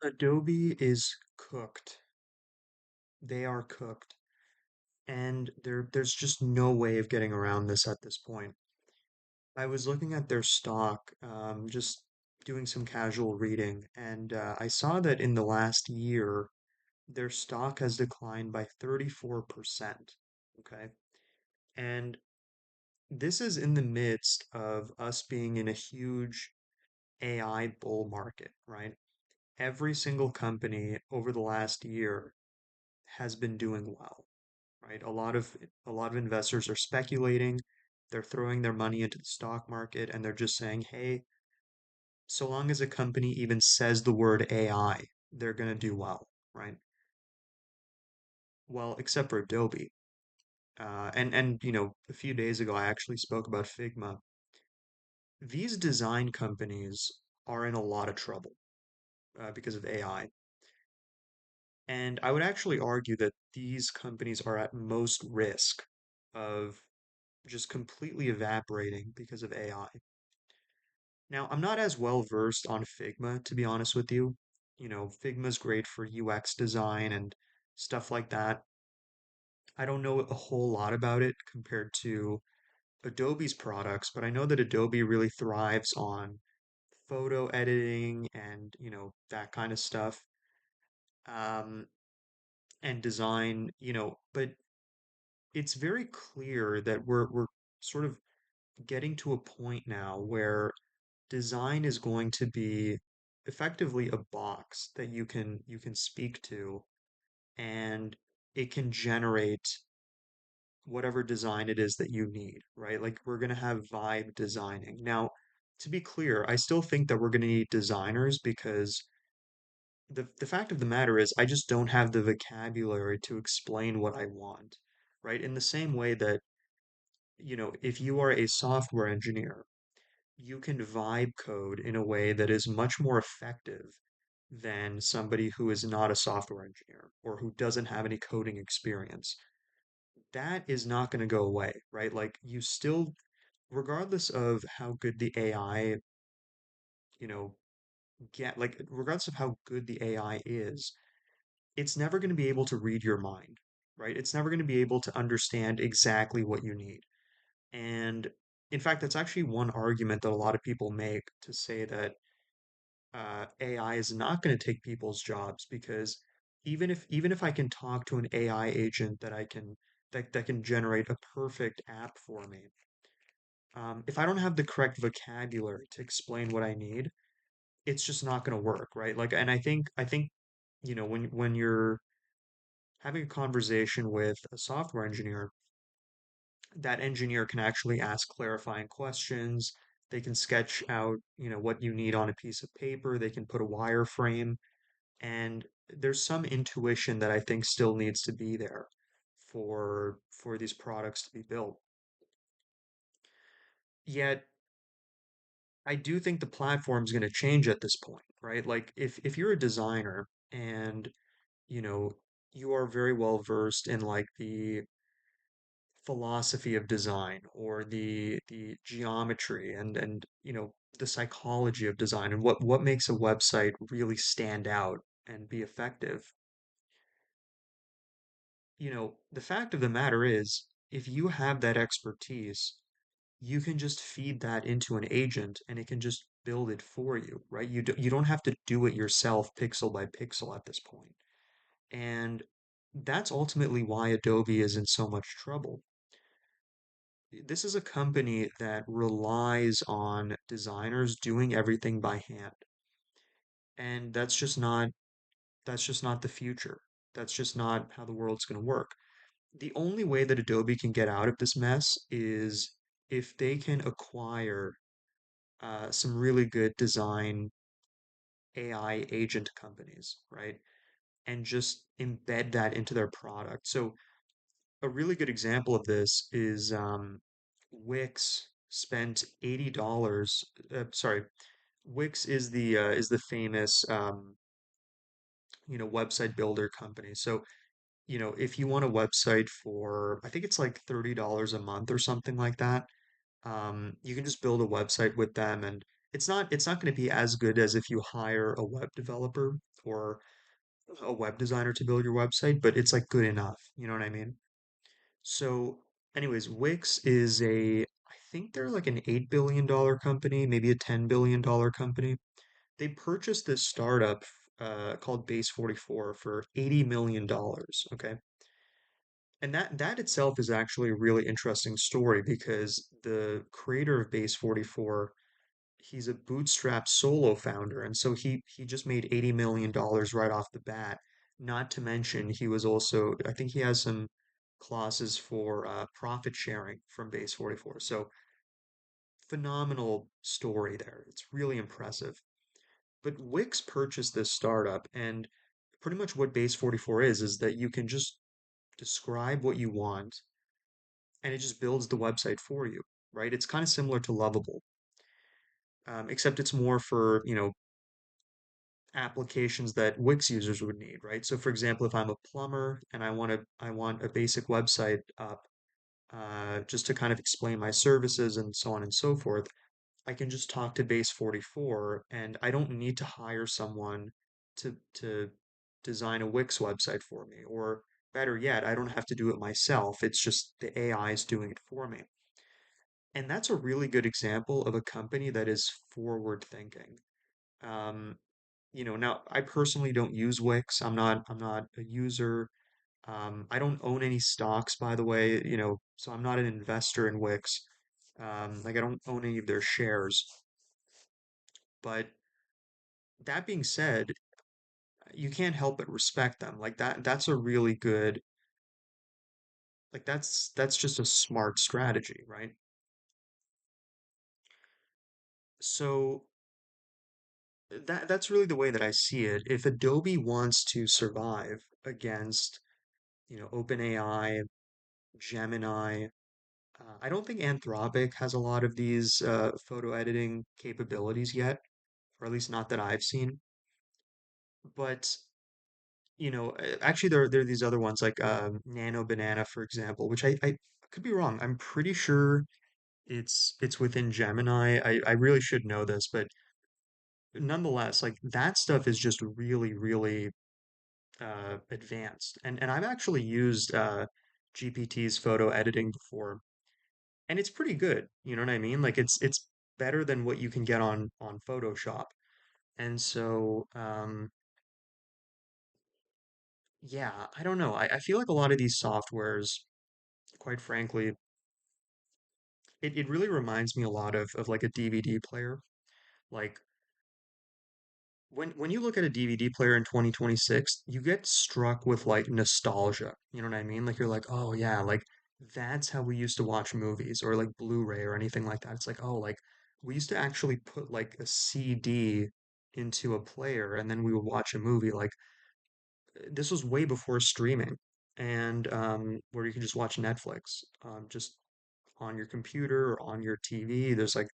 Adobe is cooked. They are cooked. And there's just no way of getting around this at this point. I was looking at their stock, just doing some casual reading, and I saw that in the last year, their stock has declined by 34%. Okay. And this is in the midst of us being in a huge AI bull market, right? Every single company over the last year has been doing well, right? A lot of investors are speculating, they're throwing their money into the stock market and they're just saying, "Hey, so long as a company even says the word AI, they're going to do well," right? Well, except for Adobe. And a few days ago I actually spoke about Figma. These design companies are in a lot of trouble because of AI. And I would actually argue that these companies are at most risk of just completely evaporating because of AI. Now, I'm not as well versed on Figma, to be honest with you. Figma's great for UX design and stuff like that. I don't know a whole lot about it compared to Adobe's products, but I know that Adobe really thrives on photo editing and, that kind of stuff, um, and design, but it's very clear that we're sort of getting to a point now where design is going to be effectively a box that you can speak to and it can generate whatever design it is that you need, right? Like we're going to have vibe designing. Now, to be clear, I still think that we're going to need designers because the fact of the matter is I just don't have the vocabulary to explain what I want, right? In the same way that, if you are a software engineer, you can vibe code in a way that is much more effective than somebody who is not a software engineer or who doesn't have any coding experience. That is not going to go away, right? Like you still, regardless of how good the AI, you know, regardless of how good the AI is, it's never going to be able to read your mind, right? It's never going to be able to understand exactly what you need. And in fact, that's actually one argument that a lot of people make to say that AI is not going to take people's jobs because even if I can talk to an AI agent that can generate a perfect app for me, if I don't have the correct vocabulary to explain what I need, it's just not going to work, right? Like, and I think when you're having a conversation with a software engineer, that engineer can actually ask clarifying questions. They can sketch out, what you need on a piece of paper. They can put a wireframe. And there's some intuition that I think still needs to be there for these products to be built. Yet I do think the platform's going to change at this point, right? Like if you're a designer and you know you are very well versed in like the philosophy of design or the geometry and the psychology of design and what makes a website really stand out and be effective. The fact of the matter is, if you have that expertise, you can just feed that into an agent and it can just build it for you, right? You don't have to do it yourself pixel by pixel at this point. And that's ultimately why Adobe is in so much trouble. This is a company that relies on designers doing everything by hand. And that's just not the future. That's just not how the world's going to work. The only way that Adobe can get out of this mess is if they can acquire some really good design AI agent companies, right? And just embed that into their product. So a really good example of this is Wix spent $80. Sorry, Wix is the famous website builder company. So if you want a website for, I think it's like $30 a month or something like that, you can just build a website with them, and it's not going to be as good as if you hire a web developer or a web designer to build your website, but it's like good enough. You know what I mean? So, anyways, Wix is I think they're like an $8 billion company, maybe a $10 billion company. They purchased this startup called Base 44 for $80 million. Okay. And that itself is actually a really interesting story because the creator of Base 44, he's a bootstrap solo founder, and so he just made $80 million right off the bat. Not to mention he was also, I think he has some clauses for profit sharing from Base 44. So phenomenal story there. It's really impressive. But Wix purchased this startup, and pretty much what Base 44 is that you can just describe what you want and it just builds the website for you, right? It's kind of similar to Lovable, except it's more for, applications that Wix users would need, right? So for example, if I'm a plumber and I want a basic website up, just to kind of explain my services and so on and so forth, I can just talk to Base 44 and I don't need to hire someone to design a Wix website for me. Or better yet, I don't have to do it myself. It's just the AI is doing it for me. And that's a really good example of a company that is forward thinking. Um, now I personally don't use Wix. I'm not a user. I don't own any stocks, by the way, so I'm not an investor in Wix. Like I don't own any of their shares. But that being said, you can't help but respect them. Like that's a really good, like that's just a smart strategy, right? So that's really the way that I see it. If Adobe wants to survive against, OpenAI, Gemini, I don't think Anthropic has a lot of these photo editing capabilities yet, or at least not that I've seen. But actually there are these other ones like Nano Banana, for example, which I could be wrong. I'm pretty sure it's within Gemini. I really should know this, but nonetheless, like that stuff is just really, really advanced. And I've actually used GPT's photo editing before, and it's pretty good. You know what I mean? Like it's better than what you can get on Photoshop. And so yeah, I don't know. I feel like a lot of these softwares, quite frankly, it really reminds me a lot of like a DVD player. Like when you look at a DVD player in 2026, you get struck with like nostalgia. You know what I mean? Like you're like, oh yeah, like that's how we used to watch movies or like Blu-ray or anything like that. It's like, oh, like we used to actually put like a CD into a player and then we would watch a movie. Like this was way before streaming and where you can just watch Netflix just on your computer or on your TV. There's like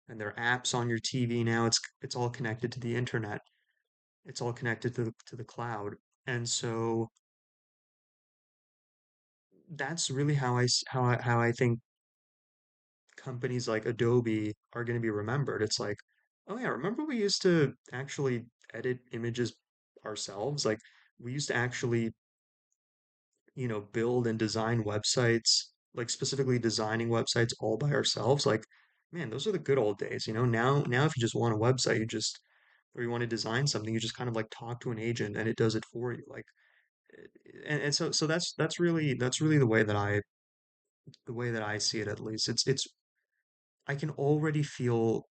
and there are apps on your TV now. It's all connected to the internet. It's all connected to the cloud. And so that's really how I think companies like Adobe are going to be remembered. It's like, oh yeah, remember we used to actually edit images ourselves? Like we used to actually, build and design websites, like specifically designing websites all by ourselves. Like, man, those are the good old days, Now if you just want a website, or you want to design something, you just kind of like talk to an agent and it does it for you. Like and so that's really the way that I see it at least. It's I can already feel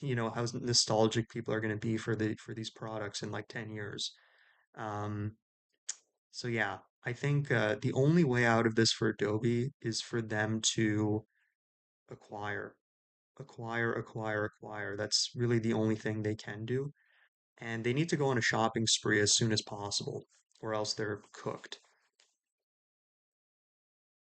how nostalgic people are going to be for these products in like 10 years. Um so yeah, I think the only way out of this for Adobe is for them to acquire acquire. That's really the only thing they can do, and they need to go on a shopping spree as soon as possible or else they're cooked.